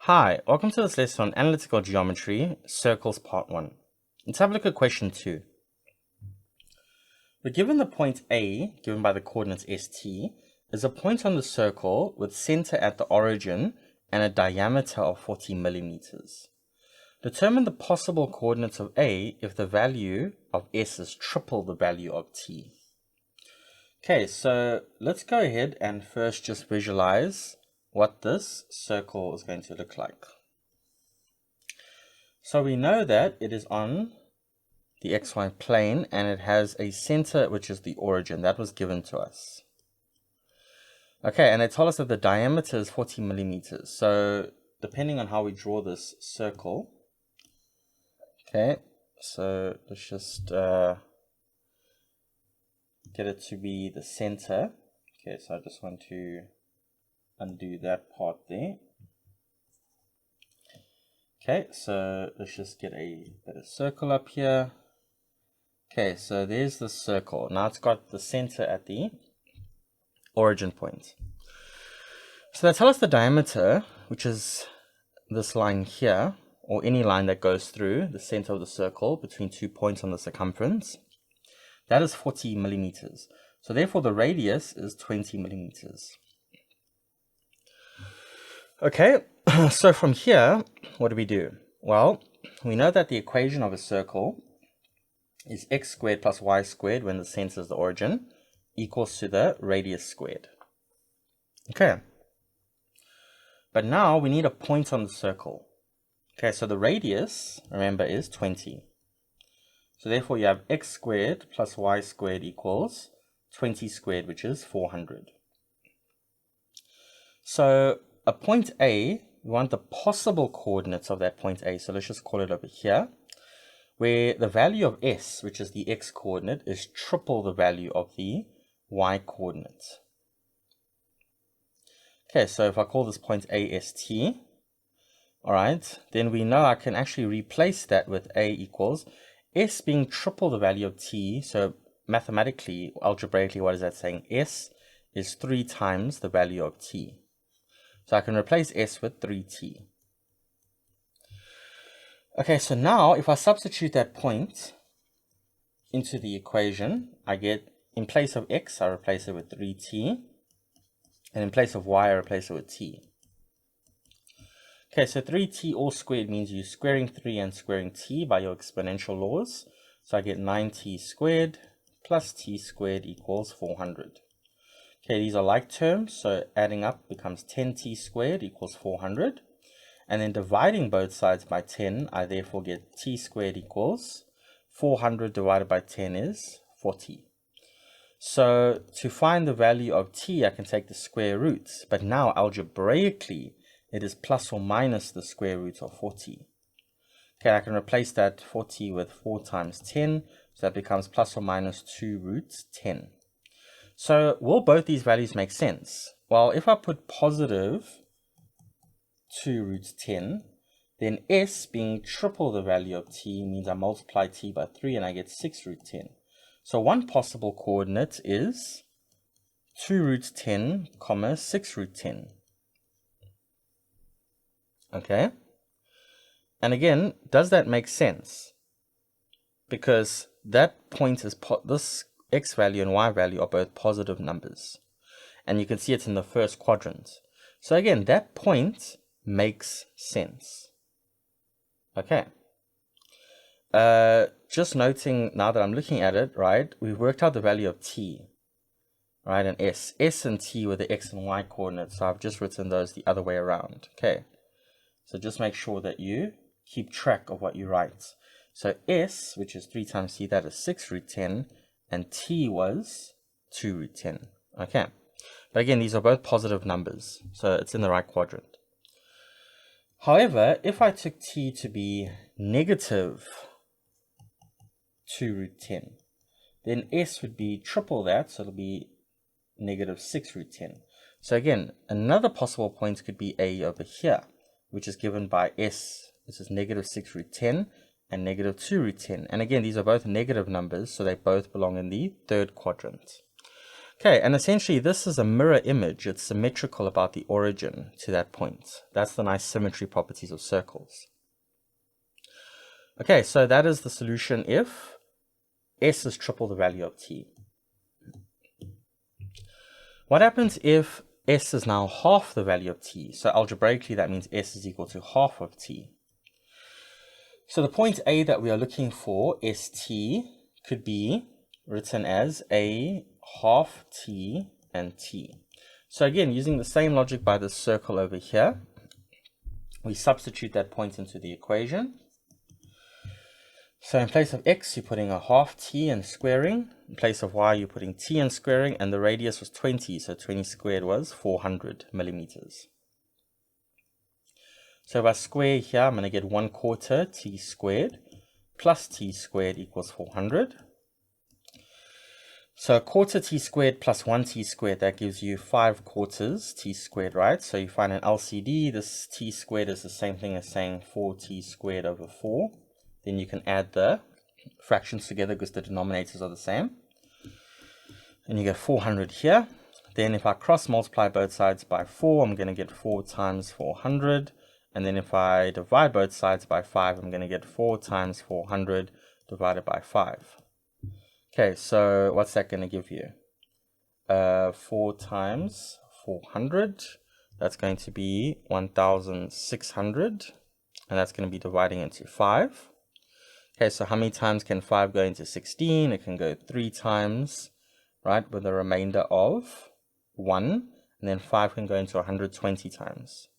Hi, welcome to this lesson on analytical geometry, circles part 1. Let's have a look at question 2. We're given the point A, given by the coordinates st, is a point on the circle with center at the origin and a diameter of 40 millimeters. Determine the possible coordinates of A if the value of s is triple the value of t. Okay, so let's go ahead and first just visualize what this circle is going to look like. So we know that it is on the xy plane and it has a center which is the origin. That was given to us. Okay, and they told us that the diameter is 40 millimeters. So depending on how we draw this circle, okay, so let's just get it to be the center. Okay, so I just want to undo that part there. Okay, so let's just get a bit of circle up here. Okay, so there's the circle. Now it's got the center at the origin point. So they tell us the diameter, which is this line here, or any line that goes through the center of the circle between 2 points on the circumference, that is 40 millimeters. So therefore the radius is 20 millimeters. Okay, so from here, what do we do? Well, we know that the equation of a circle is x squared plus y squared when the center is the origin equals to the radius squared. Okay. But now we need a point on the circle. Okay, so the radius, remember, is 20. So therefore you have x squared plus y squared equals 20 squared, which is 400. So a point A, we want the possible coordinates of that point A. So let's just call it over here, where the value of s, which is the x coordinate, is triple the value of the y coordinate. Okay, so if I call this point AST, all right, then we know I can actually replace that with A equals s being triple the value of t. So mathematically, algebraically, what is that saying? S is 3 times the value of t. So I can replace s with 3t. Okay, so now if I substitute that point into the equation, I get, in place of x, I replace it with 3t. And in place of y, I replace it with t. Okay, so 3t all squared means you're squaring 3 and squaring t by your exponential laws. So I get 9t squared plus t squared equals 400. Okay, these are like terms, so adding up becomes 10t squared equals 400. And then dividing both sides by 10, I therefore get t squared equals 400 divided by 10 is 40. So to find the value of t, I can take the square roots, but now algebraically, it is plus or minus the square root of 40. Okay, I can replace that 40 with 4 times 10, so that becomes plus or minus 2 roots 10. So will both these values make sense? Well, if I put positive 2 roots 10, then s being triple the value of t means I multiply t by 3 and I get 6 root 10. So one possible coordinate is 2 root 10, comma 6 root 10. Okay? And again, does that make sense? Because that point is, this x value and y value are both positive numbers. And you can see it's in the first quadrant. So again, that point makes sense. Okay. Just noting now that I'm looking at it, right, we've worked out the value of t, right, and s. S and t were the x and y coordinates, so I've just written those the other way around. Okay. So just make sure that you keep track of what you write. So s, which is 3 times t, that is 6 root 10, and t was 2 root 10. Okay. But again, these are both positive numbers, so it's in the right quadrant. However, if I took t to be negative 2 root 10, then s would be triple that, so it'll be negative 6 root 10. So again, another possible point could be a over here, which is given by s. This is negative 6 root 10 and negative 2 root 10. And again, these are both negative numbers, so they both belong in the third quadrant. Okay, and essentially this is a mirror image. It's symmetrical about the origin to that point. That's the nice symmetry properties of circles. Okay, so that is the solution if S is triple the value of t. What happens if S is now half the value of t? So algebraically that means S is equal to half of t. So the point A that we are looking for, ST, could be written as A half t and t. So again, using the same logic by this circle over here, we substitute that point into the equation. So in place of x, you're putting a half t and squaring. In place of y, you're putting t and squaring, and the radius was 20, so 20 squared was 400 millimeters. So if I square here, I'm going to get 1/4 t squared plus t squared equals 400. So 1/4 t squared plus 1 t squared, that gives you 5/4 t squared, right? So you find an LCD, this t squared is the same thing as saying 4t squared over 4. Then you can add the fractions together because the denominators are the same. And you get 400 here. Then if I cross multiply both sides by 4, I'm going to get 4 times 400. And then if I divide both sides by 5, I'm going to get 4 times 400 divided by 5. Okay, so what's that going to give you? 4 times 400, that's going to be 1,600. And that's going to be dividing into 5. Okay, so how many times can 5 go into 16? It can go 3 times, right, with a remainder of 1. And then 5 can go into 120 times.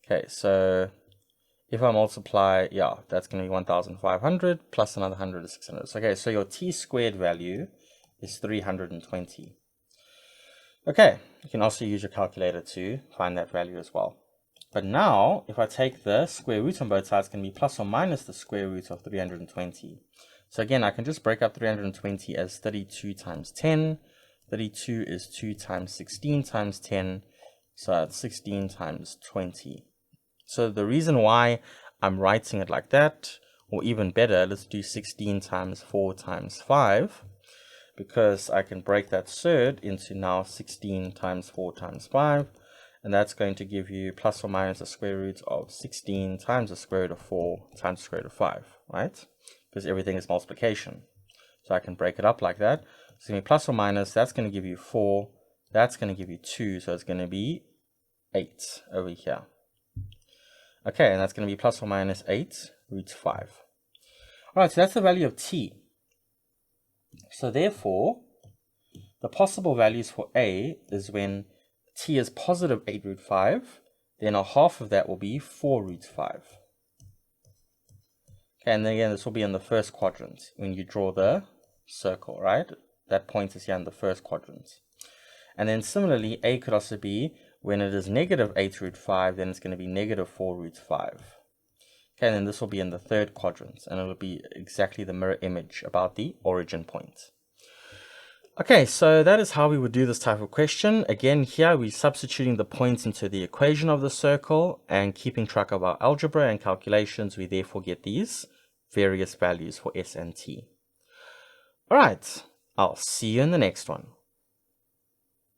Okay, so if I multiply, yeah, that's going to be 1,500 plus another 100 is 600. So, okay, so your t squared value is 320. Okay, you can also use your calculator to find that value as well. But now, if I take the square root on both sides, it can be plus or minus the square root of 320. So again, I can just break up 320 as 32 times 10. 32 is 2 times 16 times 10. So that's 16 times 20. So the reason why I'm writing it like that, or even better, let's do 16 times 4 times 5, because I can break that third into now 16 times 4 times 5. And that's going to give you plus or minus the square root of 16 times the square root of 4 times the square root of 5, right? Because everything is multiplication. So I can break it up like that. So it's going to be plus or minus, that's going to give you 4, that's going to give you 2, so it's going to be 8 over here. Okay, and that's going to be plus or minus 8 root 5. Alright, so that's the value of t. So therefore, the possible values for A is when t is positive 8 root 5, then a half of that will be 4 root 5. Okay, and then again, this will be in the first quadrant when you draw the circle, right? That point is here in the first quadrant. And then similarly, A could also be when it is negative 8 root 5, then it's going to be negative 4 root 5. Okay, and then this will be in the third quadrant, and it will be exactly the mirror image about the origin point. Okay, so that is how we would do this type of question. Again, here we're substituting the points into the equation of the circle and keeping track of our algebra and calculations. We therefore get these various values for S and T. All right, I'll see you in the next one.